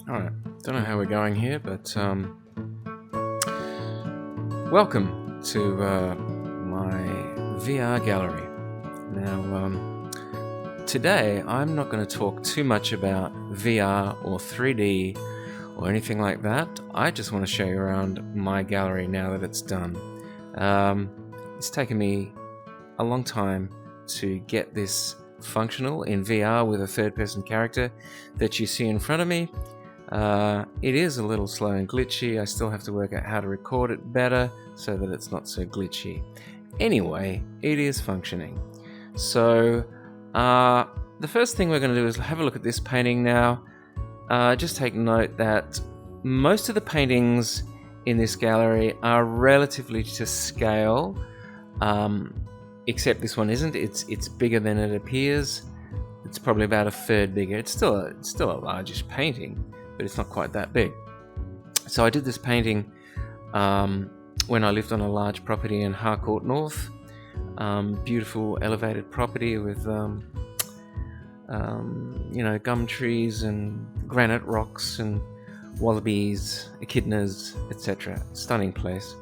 Alright, don't know how we're going here, but welcome to my VR gallery. Now, today I'm not going to talk too much about VR or 3D or anything like that. I just want to show you around my gallery now that it's done. It's taken me a long time to get this functional in VR with a third-person character that you see in front of me. It is a little slow and glitchy. I still have to work out how to record it better so that it's not so glitchy. Anyway, it is functioning. So the first thing we're going to do is have a look at this painting now. Just take note that most of the paintings in this gallery are relatively to scale, except this one isn't. It's bigger than it appears. It's probably about a third bigger. It's still a largish painting, but it's not quite that big. So I did this painting when I lived on a large property in Harcourt North. Beautiful elevated property with gum trees and granite rocks and wallabies, echidnas, etc. Stunning place.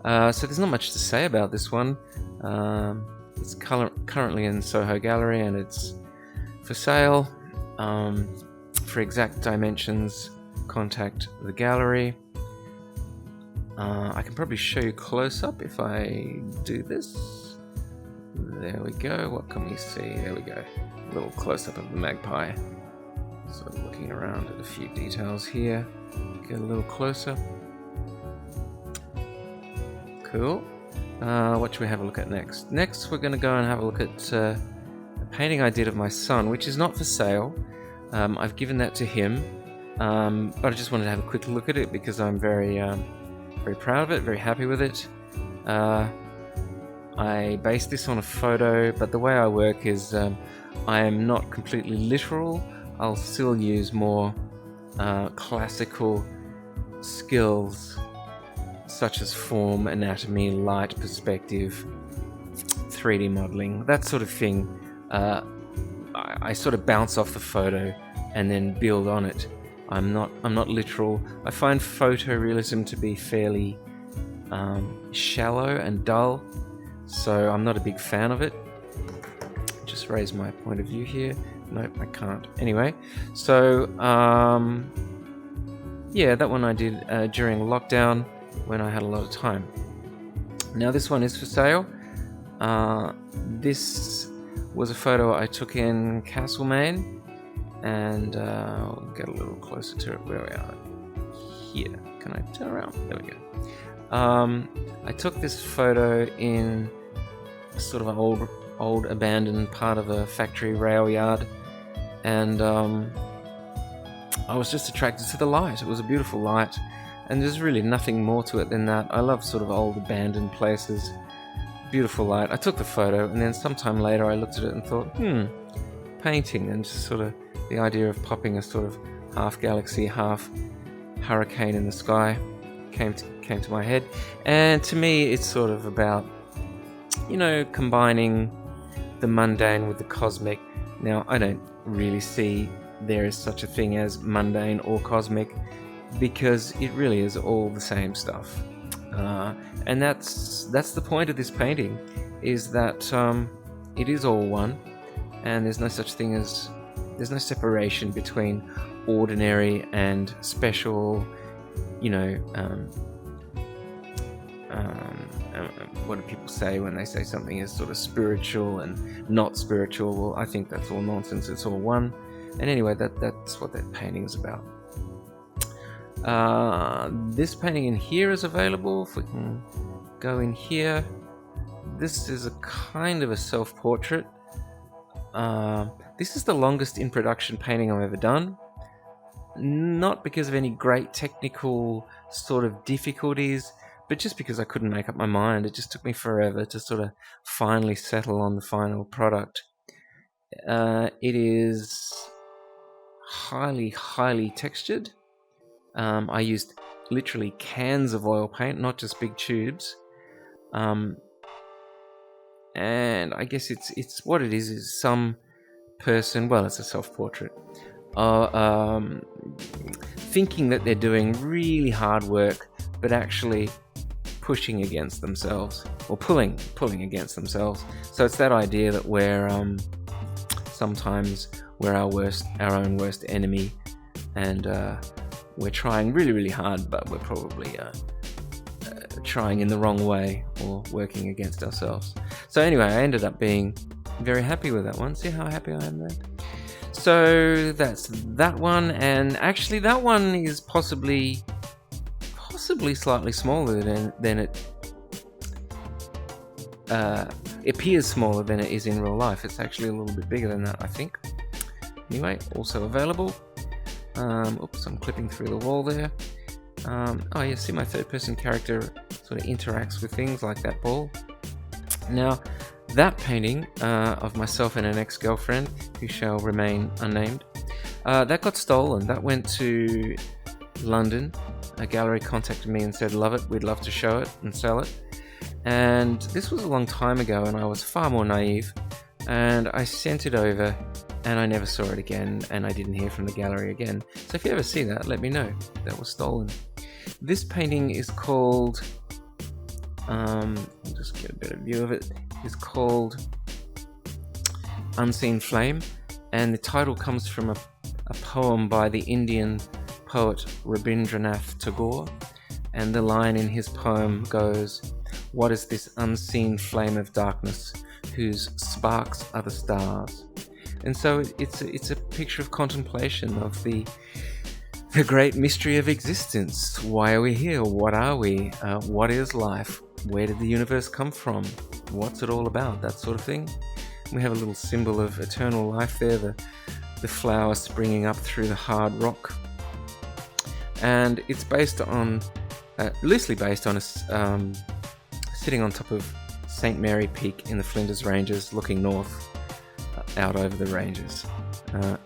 So there's not much to say about this one. It's currently in Soho Gallery and it's for sale. For exact dimensions, contact the gallery. I can probably show you close up if I do this. There we go. What can we see? There we go. A little close up of the magpie. Sort of looking around at a few details here. Get a little closer. Cool. What should we have a look at next? Next, we're going to go and have a look at a painting I did of my son, which is not for sale. I've given that to him, but I just wanted to have a quick look at it because I'm very proud of it, very happy with it. I based this on a photo, but the way I work is I am not completely literal. I'll still use more classical skills such as form, anatomy, light, perspective, 3D modeling, that sort of thing. I sort of bounce off the photo and then build on it. I'm not literal. I find photorealism to be fairly shallow and dull, so I'm not a big fan of it. Just raise my point of view here. Nope, I can't. Anyway, so yeah, that one I did during lockdown when I had a lot of time. Now this one is for sale. This was a photo I took in Castlemaine, and I'll get a little closer to it. Where we are here. Can I turn around? There we go. I took this photo in a sort of an old abandoned part of a factory rail yard, and I was just attracted to the light. It was a beautiful light, and there's really nothing more to it than that. I love sort of old abandoned places. Beautiful light. I took the photo, and then sometime later I looked at it and thought, painting, and just sort of the idea of popping a sort of half galaxy, half hurricane in the sky came to my head. And to me, it's sort of about, combining the mundane with the cosmic. Now, I don't really see there is such a thing as mundane or cosmic, because it really is all the same stuff. And that's the point of this painting, is that it is all one, and there's no separation between ordinary and special. What do people say when they say something is sort of spiritual and not spiritual? Well, I think that's all nonsense. It's all one. And anyway, that's what that painting is about. This painting in here is available. If we can go in here, this is a kind of a self-portrait. This is the longest in production painting I've ever done. Not because of any great technical sort of difficulties, but just because I couldn't make up my mind. It just took me forever to sort of finally settle on the final product. It is highly textured. I used literally cans of oil paint, not just big tubes. And I guess it's what it is some person, well, it's a self-portrait. are thinking that they're doing really hard work, but actually pushing against themselves, or pulling against themselves. So it's that idea that sometimes we're our own worst enemy, and we're trying really, really hard, but we're probably trying in the wrong way or working against ourselves. So anyway, I ended up being very happy with that one. See how happy I am there? So that's that one, and actually that one is possibly slightly smaller than it appears smaller than it is in real life. It's actually a little bit bigger than that, I think. Anyway, also available. Oops, I'm clipping through the wall there. Oh yeah, see, my third person character sort of interacts with things like that ball. Now, that painting of myself and an ex-girlfriend, who shall remain unnamed, that got stolen. That went to London. A gallery contacted me and said, love it, we'd love to show it and sell it. And this was a long time ago, and I was far more naive, and I sent it over, and I never saw it again, and I didn't hear from the gallery again. So if you ever see that, let me know. That was stolen. This painting is called, I'll just get a better view of it, is called Unseen Flame, and the title comes from a poem by the Indian poet Rabindranath Tagore, and the line in his poem goes, "What is this unseen flame of darkness, whose sparks are the stars?" And so it's a picture of contemplation of the great mystery of existence. Why are we here? What are we? What is life? Where did the universe come from? What's it all about? That sort of thing. We have a little symbol of eternal life there, the flower springing up through the hard rock. And it's based on, loosely based on sitting on top of St. Mary Peak in the Flinders Ranges, looking north out over the ranges.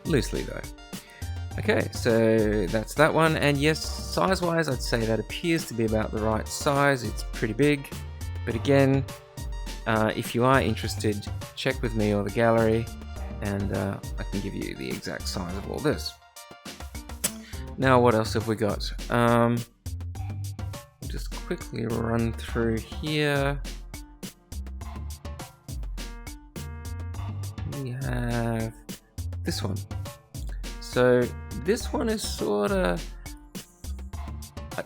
Loosely though. Okay, so that's that one. And yes, size-wise, I'd say that appears to be about the right size. It's pretty big. But again, if you are interested, check with me or the gallery, and I can give you the exact size of all this. Now, what else have we got? Just quickly run through here. We have this one. So this one is sort of,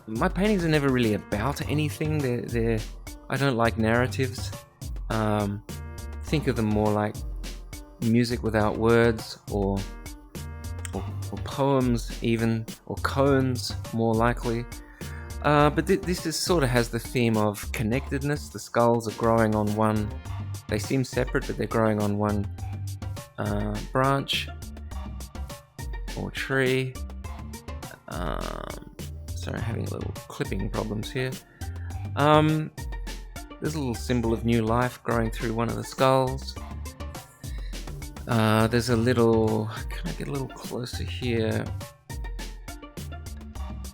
my paintings are never really about anything. They're I don't like narratives. Think of them more like music without words, or poems even, or koans more likely. But this is sort of has the theme of connectedness. The skulls are growing on one, they seem separate, but they're growing on one branch or tree. Sorry, having a little clipping problems here. There's a little symbol of new life growing through one of the skulls. There's a little, can I get a little closer here?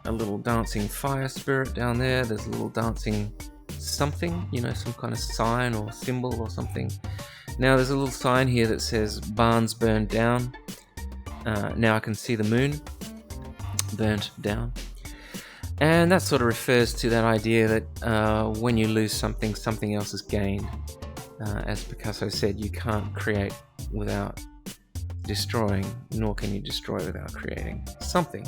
A little dancing fire spirit down there. There's a little dancing something, some kind of sign or symbol or something. Now there's a little sign here that says barns burned down. Now I can see the moon burnt down. And that sort of refers to that idea that when you lose something, something else is gained. As Picasso said, you can't create without destroying, nor can you destroy without creating something.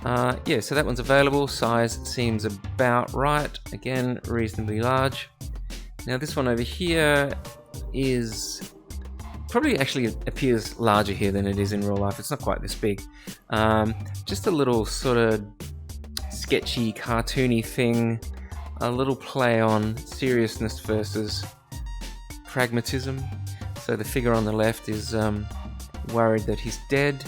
Yeah, so that one's available. Size seems about right. Again, reasonably large. Now this one over here is probably actually appears larger here than it is in real life. It's not quite this big. Just a little sort of sketchy, cartoony thing. A little play on seriousness versus pragmatism. So the figure on the left is worried that he's dead,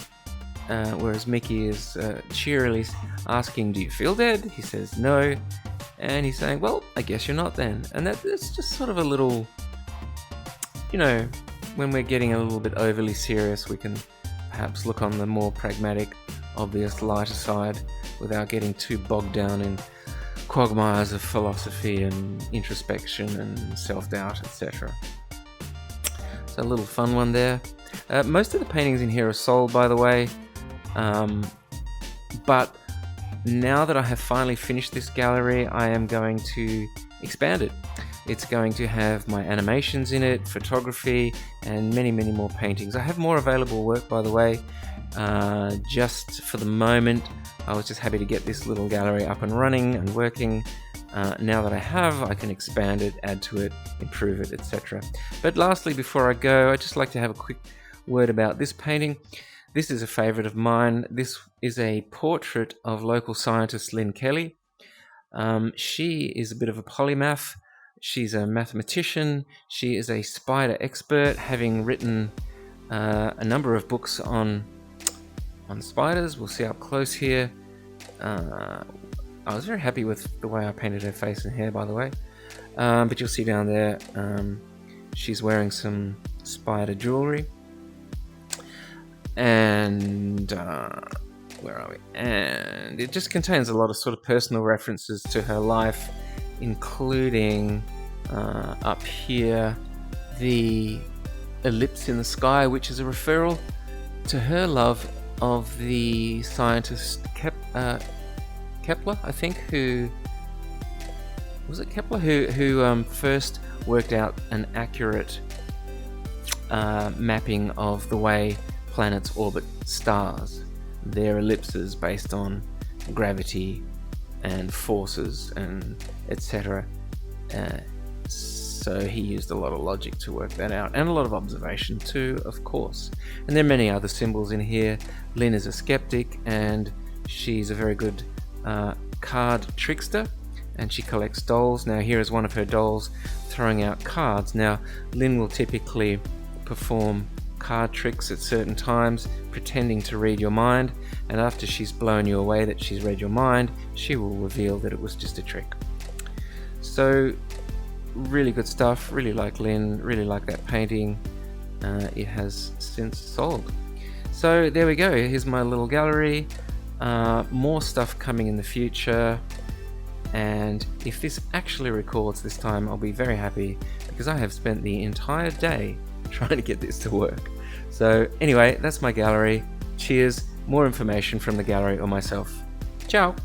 whereas Mickey is cheerily asking, "Do you feel dead?" He says no, and he's saying, "Well, I guess you're not then." And that's just sort of a little, when we're getting a little bit overly serious, we can perhaps look on the more pragmatic, obvious, lighter side without getting too bogged down in quagmires of philosophy and introspection and self-doubt, etc. So a little fun one there. Most of the paintings in here are sold, by the way, but now that I have finally finished this gallery, I am going to expand it. It's going to have my animations in it, photography, and many, many more paintings. I have more available work, by the way. Just for the moment, I was just happy to get this little gallery up and running and working. Now that I have, I can expand it, add to it, improve it, etc. But lastly, before I go, I'd just like to have a quick word about this painting. This is a favorite of mine. This is a portrait of local scientist Lynn Kelly. She is a bit of a polymath. She's a mathematician. She is a spider expert, having written a number of books on spiders. We'll see up close here. I was very happy with the way I painted her face and hair, by the way. But you'll see down there, she's wearing some spider jewelry. And where are we? And it just contains a lot of sort of personal references to her life, including up here the ellipse in the sky, which is a referral to her love of the scientist Kepler, I think, who first worked out an accurate mapping of the way planets orbit stars, their ellipses based on gravity and forces and etc. So he used a lot of logic to work that out, and a lot of observation too, of course. And there are many other symbols in here. Lynn is a skeptic, and she's a very good card trickster, and she collects dolls. Now here is one of her dolls throwing out cards. Now Lynn will typically perform card tricks at certain times, pretending to read your mind, and after she's blown you away that she's read your mind, she will reveal that it was just a trick. So really good stuff. Really like Lynn, really like that painting. It has since sold. So there we go, here's my little gallery. More stuff coming in the future, and if this actually records this time, I'll be very happy, because I have spent the entire day trying to get this to work. So anyway, that's my gallery. Cheers. More information from the gallery or myself. Ciao.